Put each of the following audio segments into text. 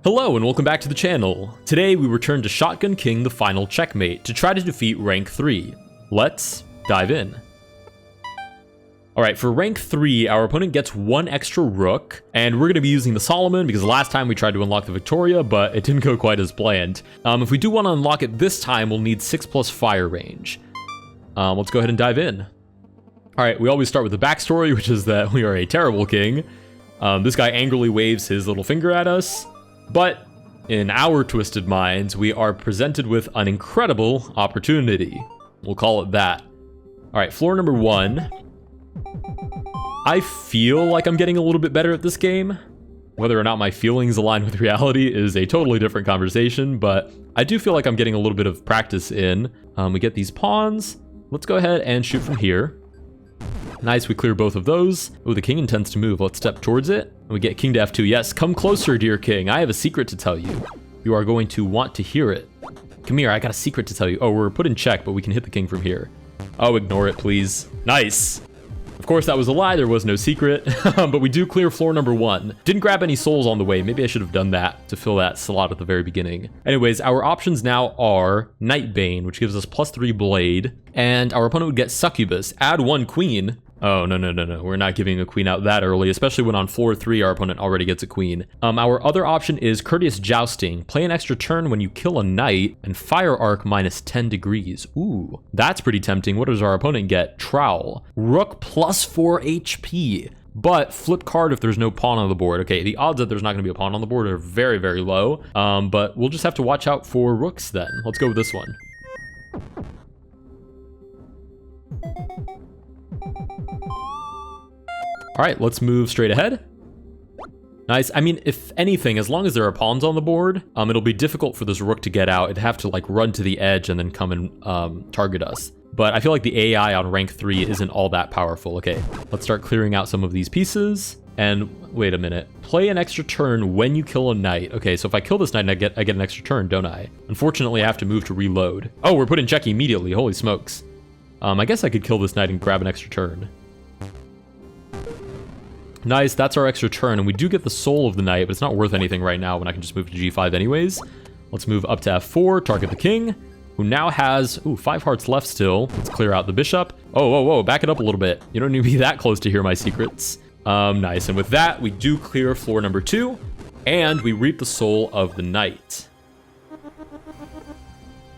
Hello and welcome back to the channel. Today we return to Shotgun King the Final Checkmate to try to defeat rank 3. Let's dive in. Alright, for rank 3, our opponent gets one extra rook, and we're going to be using the Solomon because last time we tried to unlock the Victoria, but it didn't go quite as planned. If we do want to unlock it this time, we'll need 6+ fire range. Let's go ahead and dive in. Alright, we always start with the backstory, which is that we are a terrible king. This guy angrily waves his little finger at us. But in our twisted minds, we are presented with an incredible opportunity. We'll call it that. All right, floor number 1. I feel like I'm getting a little bit better at this game. Whether or not my feelings align with reality is a totally different conversation, but I do feel like I'm getting a little bit of practice in. We get these pawns. Let's go ahead and shoot from here. Nice, we clear both of those. Oh, the king intends to move. Let's step towards it. We get king to f2. Yes, come closer, dear king. I have a secret to tell you. You are going to want to hear it. Come here, I got a secret to tell you. Oh, we're put in check, but we can hit the king from here. Oh, ignore it, please. Nice. Of course, that was a lie. There was no secret, but we do clear floor number 1. Didn't grab any souls on the way. Maybe I should have done that to fill that slot at the very beginning. Anyways, our options now are Nightbane, which gives us +3 blade, and our opponent would get Succubus. Add 1 queen. Oh, no. We're not giving a queen out that early, especially when on floor 3 our opponent already gets a queen. Our other option is Courteous Jousting. Play an extra turn when you kill a knight, and fire arc -10 degrees. Ooh, that's pretty tempting. What does our opponent get? Trowel. Rook +4 HP. But flip card if there's no pawn on the board. Okay, the odds that there's not going to be a pawn on the board are very, very low. But we'll just have to watch out for rooks then. Let's go with this one. All right, let's move straight ahead. Nice. I mean, if anything, as long as there are pawns on the board, it'll be difficult for this rook to get out. It'd have to like run to the edge and then come and target us. But I feel like the AI on rank 3 isn't all that powerful. Okay, let's start clearing out some of these pieces. And wait a minute. Play an extra turn when you kill a knight. Okay, so if I kill this knight, I get an extra turn, don't I? Unfortunately, I have to move to reload. Oh, we're put in check immediately. Holy smokes. I guess I could kill this knight and grab an extra turn. Nice, that's our extra turn, and we do get the soul of the knight, but it's not worth anything right now when I can just move to g5 anyways. Let's move up to f4, target the king, who now has, 5 hearts left still. Let's clear out the bishop. Oh, whoa, back it up a little bit. You don't need to be that close to hear my secrets. Nice, and with that, we do clear floor number 2, and we reap the soul of the knight.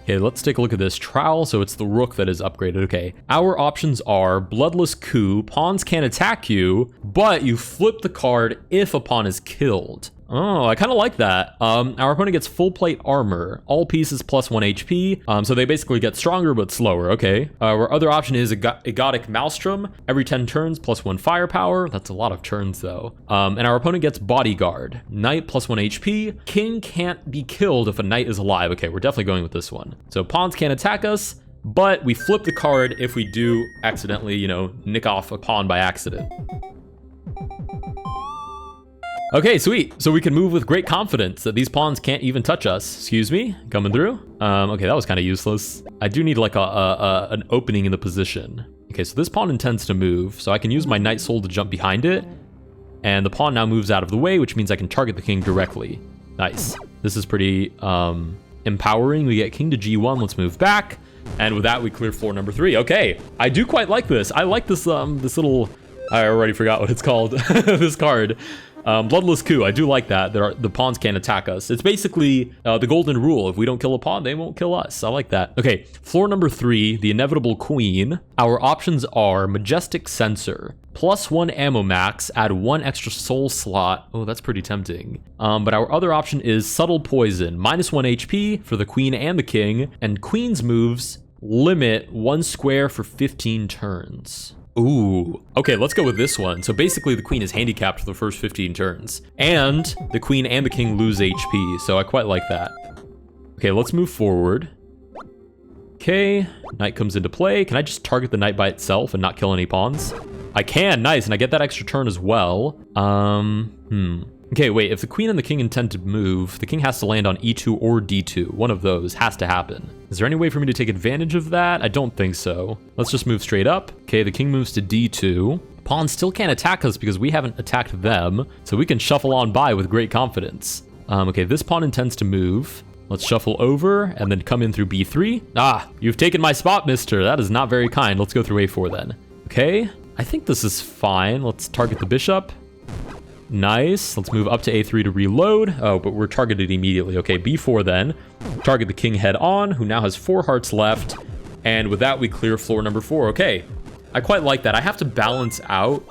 Okay, let's take a look at this. Trowel, so it's the rook that is upgraded. Okay, our options are Bloodless Coup. Pawns can't attack you, but you flip the card if a pawn is killed. Oh, I kind of like that. Our opponent gets full plate armor. All pieces +1 HP. So they basically get stronger but slower. Okay. Our other option is Egotic Maelstrom. Every 10 turns +1 firepower. That's a lot of turns though. And our opponent gets Bodyguard. Knight +1 HP. King can't be killed if a knight is alive. Okay, we're definitely going with this one. So pawns can't attack us, but we flip the card if we do accidentally, nick off a pawn by accident. Okay, sweet. So we can move with great confidence that these pawns can't even touch us. Excuse me, coming through. Okay, that was kind of useless. I do need like an opening in the position. Okay, so this pawn intends to move, so I can use my knight soul to jump behind it. And the pawn now moves out of the way, which means I can target the king directly. Nice. This is pretty empowering. We get king to g1. Let's move back. And with that, we clear floor number 3. Okay, I do quite like this. I like this this little, I already forgot what it's called, this card. Bloodless Coup, I do like that. The pawns can't attack us. It's basically the golden rule. If we don't kill a pawn, they won't kill us. I like that. Okay, floor number 3, the inevitable queen. Our options are Majestic Censor. +1 ammo max, add 1 extra soul slot. Oh, that's pretty tempting. But our other option is Subtle Poison. -1 HP for the queen and the king. And queen's moves limit 1 square for 15 turns. Ooh, okay, let's go with this one. So basically the queen is handicapped for the first 15 turns. And the queen and the king lose HP, so I quite like that. Okay, let's move forward. Okay, knight comes into play. Can I just target the knight by itself and not kill any pawns? I can, nice, and I get that extra turn as well. Okay, wait, if the queen and the king intend to move, the king has to land on e2 or d2. One of those has to happen. Is there any way for me to take advantage of that? I don't think so. Let's just move straight up. Okay, the king moves to d2. Pawns still can't attack us because we haven't attacked them, so we can shuffle on by with great confidence. Okay, this pawn intends to move. Let's shuffle over and then come in through b3. Ah, you've taken my spot, mister. That is not very kind. Let's go through a4 then. Okay, I think this is fine. Let's target the bishop. Nice. Let's move up to a3 to reload. Oh, but we're targeted immediately. Okay, b4 then. Target the king head on, who now has 4 hearts left. And with that, we clear floor number 4. Okay, I quite like that. I have to balance out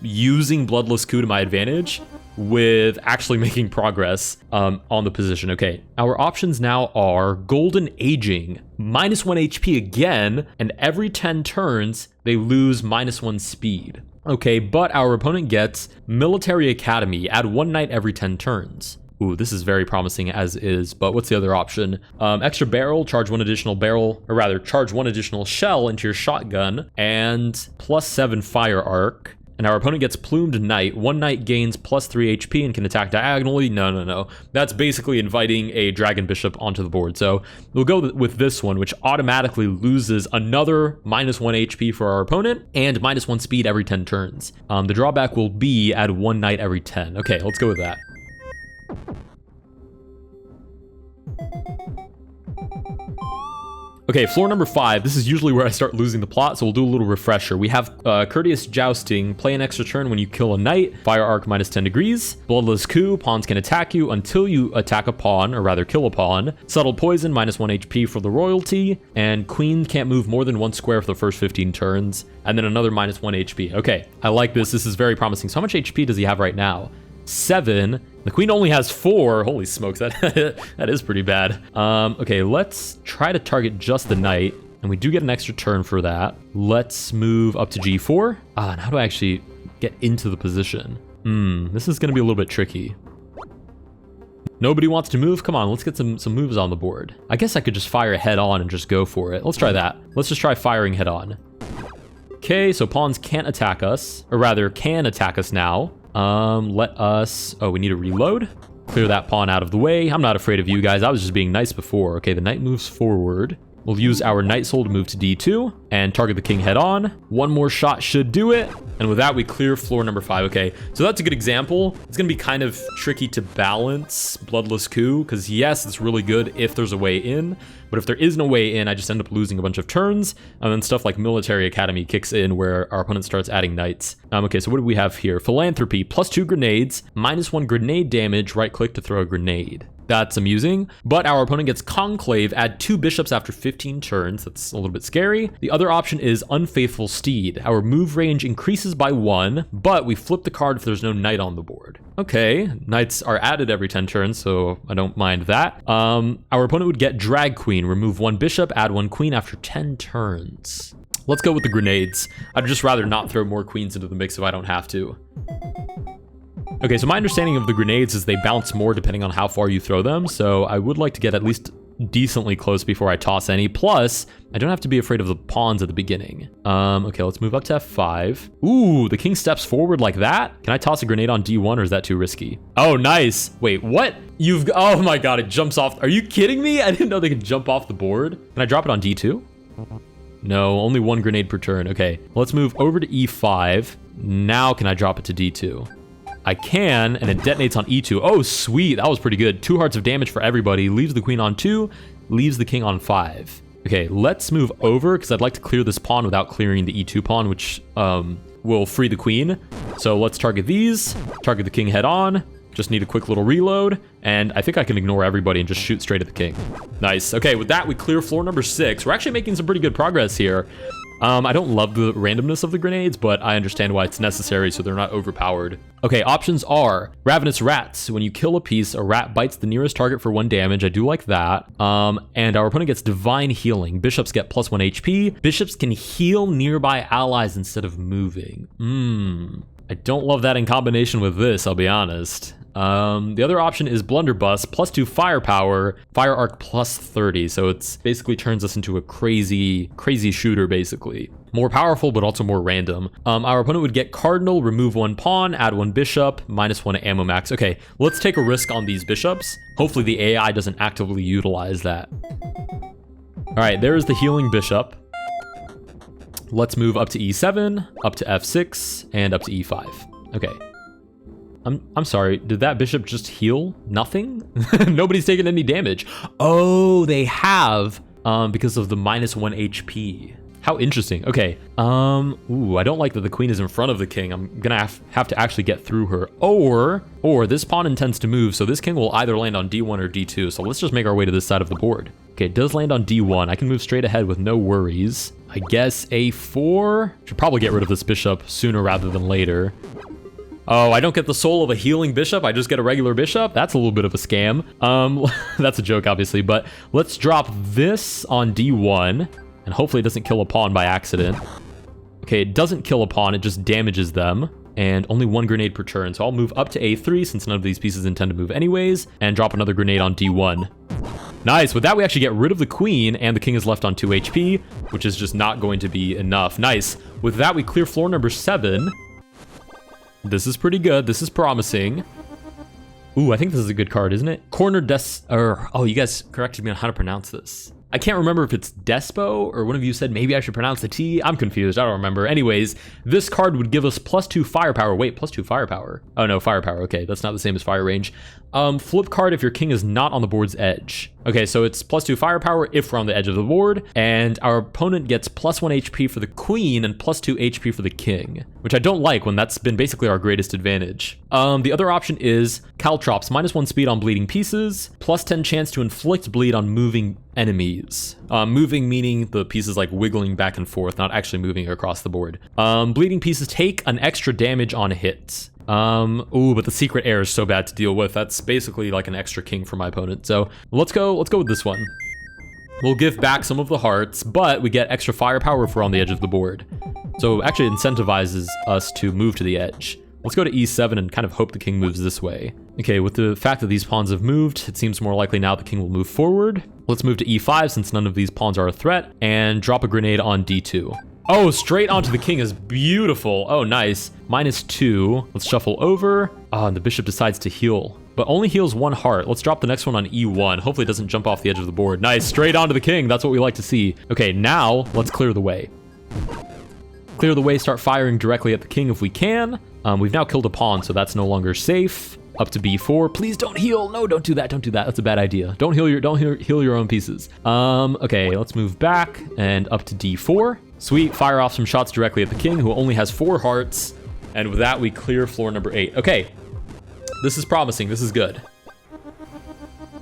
using Bloodless Coup to my advantage with actually making progress on the position. Okay, our options now are Golden Aging, -1 HP again, and every 10 turns, they lose -1 speed. Okay, but our opponent gets Military Academy, add 1 knight every 10 turns. Ooh, this is very promising as is, but what's the other option? Extra barrel, charge 1 additional barrel, or rather, charge 1 additional shell into your shotgun, and +7 fire arc. And our opponent gets Plumed Knight. 1 knight gains +3 HP and can attack diagonally. No. That's basically inviting a Dragon Bishop onto the board. So we'll go with this one, which automatically loses another -1 HP for our opponent and -1 speed every 10 turns. The drawback will be add 1 knight every 10. Okay, let's go with that. Okay, floor number 5. This is usually where I start losing the plot, so we'll do a little refresher. We have Courteous Jousting, play an extra turn when you kill a knight, fire arc -10 degrees. Bloodless Coup, pawns can attack you until you attack a pawn, or rather kill a pawn. Subtle Poison, -1 HP for the royalty, and Queen can't move more than 1 square for the first 15 turns, and then another -1 HP. Okay, I like this. This is very promising. So how much HP does he have right now? 7. The queen only has 4. Holy smokes, that is pretty bad. Okay, let's try to target just the knight, and we do get an extra turn for that. Let's move up to g4. And how do I actually get into the position? This is going to be a little bit tricky. Nobody wants to move? Come on, let's get some moves on the board. I guess I could just fire head on and just go for it. Let's try that. Let's just try firing head on. Okay, so pawns can't attack us, or rather can attack us now. Let us... Oh, we need to reload. Clear that pawn out of the way. I'm not afraid of you guys. I was just being nice before. Okay, the knight moves forward. We'll use our knight soul to move to d2 and target the king head on. 1 more shot should do it. And with that, we clear floor number 5. Okay, so that's a good example. It's going to be kind of tricky to balance Bloodless Coup, because yes, it's really good if there's a way in. But if there isn't a way in, I just end up losing a bunch of turns. And then stuff like Military Academy kicks in where our opponent starts adding knights. Okay, so what do we have here? Philanthropy, +2 grenades, -1 grenade damage, right click to throw a grenade. That's amusing, but our opponent gets Conclave, add 2 bishops after 15 turns. That's a little bit scary. The other option is Unfaithful Steed. Our move range increases by 1, but we flip the card if there's no knight on the board. Okay, knights are added every 10 turns, so I don't mind that. Our opponent would get Drag Queen, remove 1 bishop, add 1 queen after 10 turns. Let's go with the grenades. I'd just rather not throw more queens into the mix if I don't have to. Okay, so my understanding of the grenades is they bounce more depending on how far you throw them, so I would like to get at least decently close before I toss any. Plus, I don't have to be afraid of the pawns at the beginning. Okay, let's move up to f5. Ooh, the king steps forward like that? Can I toss a grenade on d1, or is that too risky? Oh, nice. Wait, what? Oh my god, it jumps off. Are you kidding me? I didn't know they could jump off the board. Can I drop it on d2? No, only 1 grenade per turn. Okay, let's move over to e5. Now can I drop it to d2? I can, and it detonates on e2. Oh, sweet. That was pretty good. 2 hearts of damage for everybody. Leaves the queen on 2, leaves the king on 5. Okay, let's move over, because I'd like to clear this pawn without clearing the e2 pawn, which will free the queen. So let's target these, target the king head on. Just need a quick little reload, and I think I can ignore everybody and just shoot straight at the king. Nice. Okay, with that, we clear floor number 6. We're actually making some pretty good progress here. I don't love the randomness of the grenades, but I understand why it's necessary so they're not overpowered. Okay, options are Ravenous Rats. When you kill a piece, a rat bites the nearest target for 1 damage. I do like that. And our opponent gets Divine Healing. Bishops get +1 HP. Bishops can heal nearby allies instead of moving. I don't love that in combination with this, I'll be honest. The other option is Blunderbuss, +2 firepower, fire arc +30. So it's basically turns us into a crazy shooter, basically. More powerful, but also more random. Our opponent would get Cardinal, remove 1 pawn, add 1 bishop, -1 ammo max. Okay, let's take a risk on these bishops. Hopefully the AI doesn't actively utilize that. All right, there's the healing bishop. Let's move up to e7, up to f6, and up to e5. Okay. I'm sorry, did that bishop just heal? Nothing? Nobody's taken any damage. Oh, they have, because of the -1 HP. How interesting. Okay. Ooh, I don't like that the queen is in front of the king. I'm gonna have to actually get through her. Or this pawn intends to move, so this king will either land on D1 or D2. So let's just make our way to this side of the board. Okay, it does land on D1. I can move straight ahead with no worries. I guess A4. Should probably get rid of this bishop sooner rather than later. Oh, I don't get the soul of a healing bishop. I just get a regular bishop. That's a little bit of a scam. That's a joke, obviously, but let's drop this on D1 and hopefully it doesn't kill a pawn by accident. Okay, it doesn't kill a pawn. It just damages them and only 1 grenade per turn. So I'll move up to A3 since none of these pieces intend to move anyways and drop another grenade on D1. Nice. With that, we actually get rid of the queen and the king is left on 2 HP, which is just not going to be enough. Nice. With that, we clear floor number 7. This is pretty good. This is promising. Ooh, I think this is a good card, isn't it? Oh, you guys corrected me on how to pronounce this. I can't remember if it's Despo or one of you said maybe I should pronounce the T. I'm confused. I don't remember. Anyways, this card would give us +2 firepower. Wait, +2 firepower. Oh no, firepower. Okay, that's not the same as fire range. Flip card if your king is not on the board's edge. Okay, so it's +2 firepower if we're on the edge of the board, and our opponent gets +1 HP for the queen and +2 HP for the king, which I don't like when that's been basically our greatest advantage. The other option is Caltrops, -1 speed on bleeding pieces, +10 chance to inflict bleed on moving enemies. Moving meaning the pieces like wiggling back and forth, not actually moving across the board. Bleeding pieces take an extra damage on hits. Ooh, but the secret air is so bad to deal with. That's basically like an extra king for my opponent. So let's go with this one. We'll give back some of the hearts, but we get extra firepower if we're on the edge of the board. So actually incentivizes us to move to the edge. Let's go to E7 and kind of hope the king moves this way. Okay, with the fact that these pawns have moved, it seems more likely now the king will move forward. Let's move to E5 since none of these pawns are a threat, and drop a grenade on D2. Oh, straight onto the king is beautiful. Oh, nice. -2. Let's shuffle over. Oh, and the bishop decides to heal, but only heals 1 heart. Let's drop the next one on E1. Hopefully it doesn't jump off the edge of the board. Nice, straight onto the king. That's what we like to see. Okay, now let's clear the way. Clear the way, start firing directly at the king if we can. We've now killed a pawn, so that's no longer safe. Up to B4. Please don't heal. No, don't do that. Don't do that. That's a bad idea. Don't heal your own pieces. Okay, let's move back and up to D4. Sweet, fire off some shots directly at the king, who only has 4 hearts. And with that, we clear floor number 8. Okay, this is promising. This is good.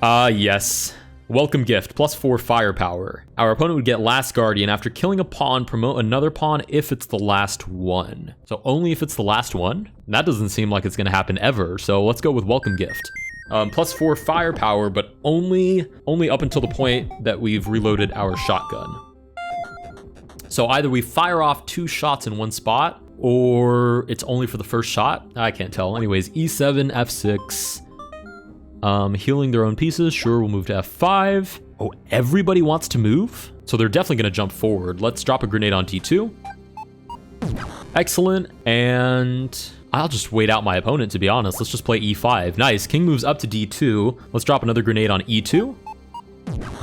Yes. Welcome gift, +4 firepower. Our opponent would get Last Guardian. After killing a pawn, promote another pawn if it's the last one. So only if it's the last one? That doesn't seem like it's going to happen ever. So let's go with welcome gift. +4 firepower, but only up until the point that we've reloaded our shotgun. So either we fire off 2 shots in one spot, or it's only for the first shot. I can't tell. Anyways, E7, F6. Healing their own pieces. Sure, we'll move to F5. Oh, everybody wants to move? So they're definitely going to jump forward. Let's drop a grenade on D2. Excellent. And I'll just wait out my opponent, to be honest. Let's just play E5. Nice. King moves up to D2. Let's drop another grenade on E2.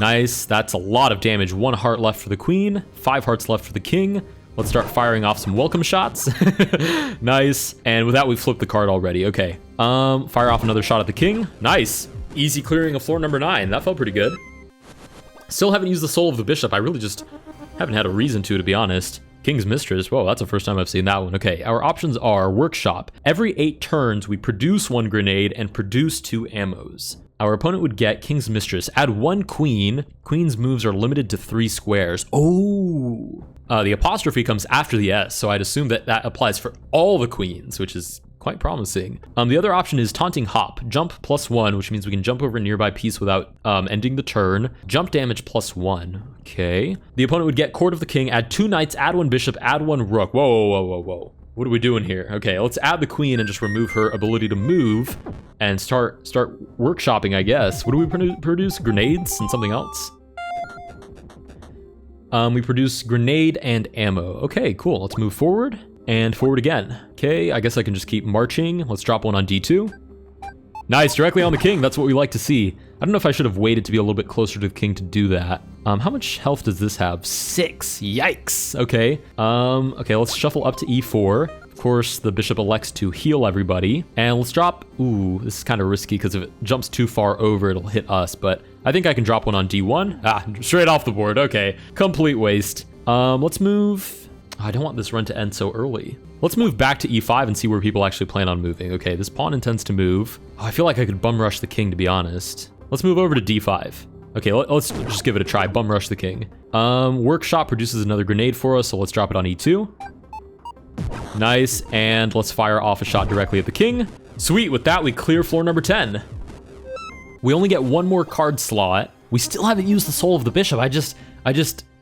Nice. That's a lot of damage. 1 heart left for the queen. 5 hearts left for the king. Let's start firing off some welcome shots. Nice. And with that, we flipped the card already. Okay. Fire off another shot at the king. Nice. Easy clearing of floor number 9. That felt pretty good. Still haven't used the soul of the bishop. I really just haven't had a reason to be honest. King's Mistress. Whoa, that's the first time I've seen that one. Okay, our options are Workshop. Every 8 turns, we produce 1 grenade and produce 2 ammos. Our opponent would get King's Mistress. Add 1 queen. Queen's moves are limited to 3 squares. Oh. The apostrophe comes after the S, so I'd assume that that applies for all the queens, which is quite promising. The other option is Taunting Hop. Jump +1, which means we can jump over a nearby piece without ending the turn. Jump damage +1. Okay. The opponent would get Court of the King. Add 2 knights, add 1 bishop, add 1 rook. Whoa, whoa, whoa, whoa, whoa. What are we doing here? Okay, let's add the queen and just remove her ability to move and start workshopping, I guess. What do we produce? Grenades and something else? We produce grenade and ammo. Okay, cool. Let's move forward and forward again. Okay, I guess I can just keep marching. Let's drop one on D2. Nice, directly on the king. That's what we like to see. I don't know if I should have waited to be a little bit closer to the king to do that. How much health does this have? 6. Yikes. Okay. Okay, let's shuffle up to E4. Of course, the bishop elects to heal everybody. And let's drop... Ooh, this is kind of risky because if it jumps too far over, it'll hit us. But I think I can drop one on D1. Ah, straight off the board. Okay, complete waste. Let's move... I don't want this run to end so early. Let's move back to E5 and see where people actually plan on moving. Okay, this pawn intends to move. Oh, I feel like I could bum rush the king, to be honest. Let's move over to D5. Okay, let's just give it a try. Bum rush the king. Workshop produces another grenade for us, so let's drop it on E2. Nice, and let's fire off a shot directly at the king. Sweet, with that, we clear floor number 10. We only get one more card slot. We still haven't used the soul of the bishop. I just,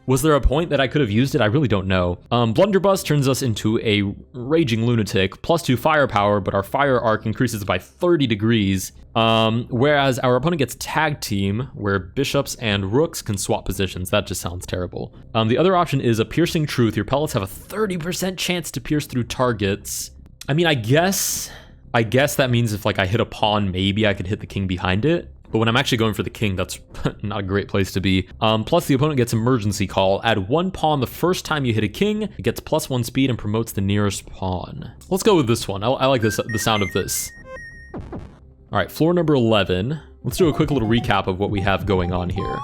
was there a point that I could have used it? I really don't know. Blunderbuss turns us into a raging lunatic, +2 firepower, but our fire arc increases by 30 degrees. Whereas our opponent gets tag team, where bishops and rooks can swap positions. That just sounds terrible. The other option is a piercing truth. Your pellets have a 30% chance to pierce through targets. I mean, I guess that means if like I hit a pawn, maybe I could hit the king behind it. But when I'm actually going for the king, that's not a great place to be. Plus, the opponent gets emergency call. Add 1 pawn the first time you hit a king. It gets +1 speed and promotes the nearest pawn. Let's go with this one. I like the sound of this. All right, floor number 11. Let's do a quick little recap of what we have going on here.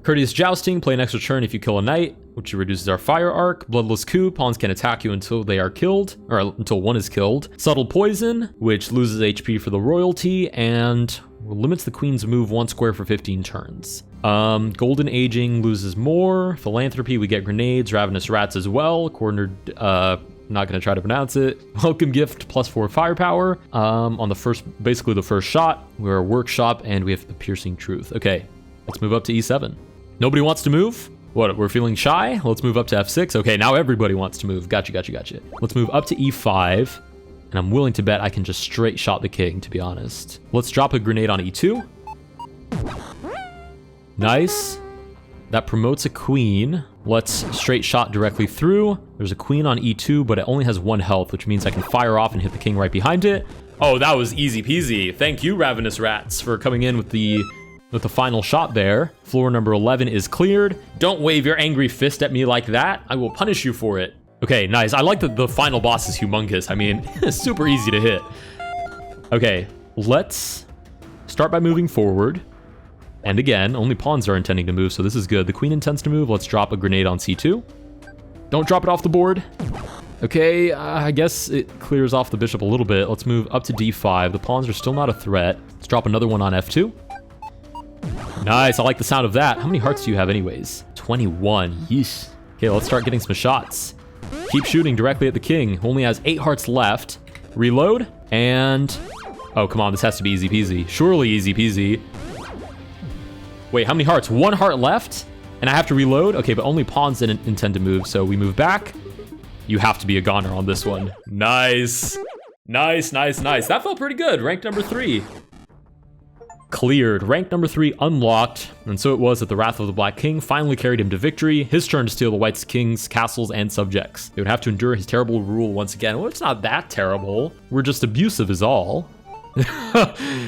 Courteous Jousting, play an extra turn if you kill a knight, which reduces our fire arc. Bloodless Coup, pawns can attack you until they are killed, or until one is killed. Subtle Poison, which loses HP for the royalty, and limits the queen's move 1 square for 15 turns. Golden Aging loses more. Philanthropy, we get grenades. Ravenous Rats as well. Cornered, not gonna try to pronounce it. Welcome Gift, +4 firepower. On the first, basically the first shot, we're a workshop, and we have the Piercing Truth. Okay, let's move up to E7. Nobody wants to move? What, we're feeling shy? Let's move up to F6. Okay, now everybody wants to move. Gotcha. Let's move up to E5. And I'm willing to bet I can just straight shot the king, to be honest. Let's drop a grenade on E2. Nice. That promotes a queen. Let's straight shot directly through. There's a queen on E2, but it only has 1 health, which means I can fire off and hit the king right behind it. Oh, that was easy peasy. Thank you, Ravenous Rats, for coming in with the final shot there. Floor number 11 is cleared. Don't wave your angry fist at me like that. I will punish you for it. Okay, nice. I like that the final boss is humongous. I mean, it's super easy to hit. Okay, let's start by moving forward. And again, only pawns are intending to move, so this is good. The queen intends to move. Let's drop a grenade on C2. Don't drop it off the board. Okay, I guess it clears off the bishop a little bit. Let's move up to D5. The pawns are still not a threat. Let's drop another one on F2. Nice, I like the sound of that. How many hearts do you have anyways? 21, yeesh. Okay, let's start getting some shots. Keep shooting directly at the king, who only has 8 hearts left. Reload, and... Oh, come on, this has to be easy peasy. Surely easy peasy. Wait, how many hearts? 1 heart left? And I have to reload? Okay, but only pawns didn't intend to move, so we move back. You have to be a goner on this one. Nice. Nice. That felt pretty good. Rank number 3. Cleared. Rank number 3 unlocked, and so it was that the Wrath of the Black King finally carried him to victory. His turn to steal the White King's castles and subjects. They would have to endure his terrible rule once again. Well, it's not that terrible. We're just abusive is all.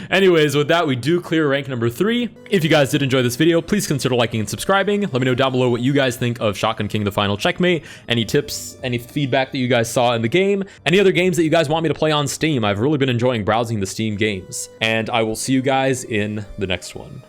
Anyways, with that, we do clear rank number 3. If you guys did enjoy this video, please consider liking and subscribing. Let me know down below what you guys think of Shotgun King: The Final Checkmate. Any tips, any feedback that you guys saw in the game, any other games that you guys want me to play on Steam. I've really been enjoying browsing the Steam games, and I will see you guys in the next one.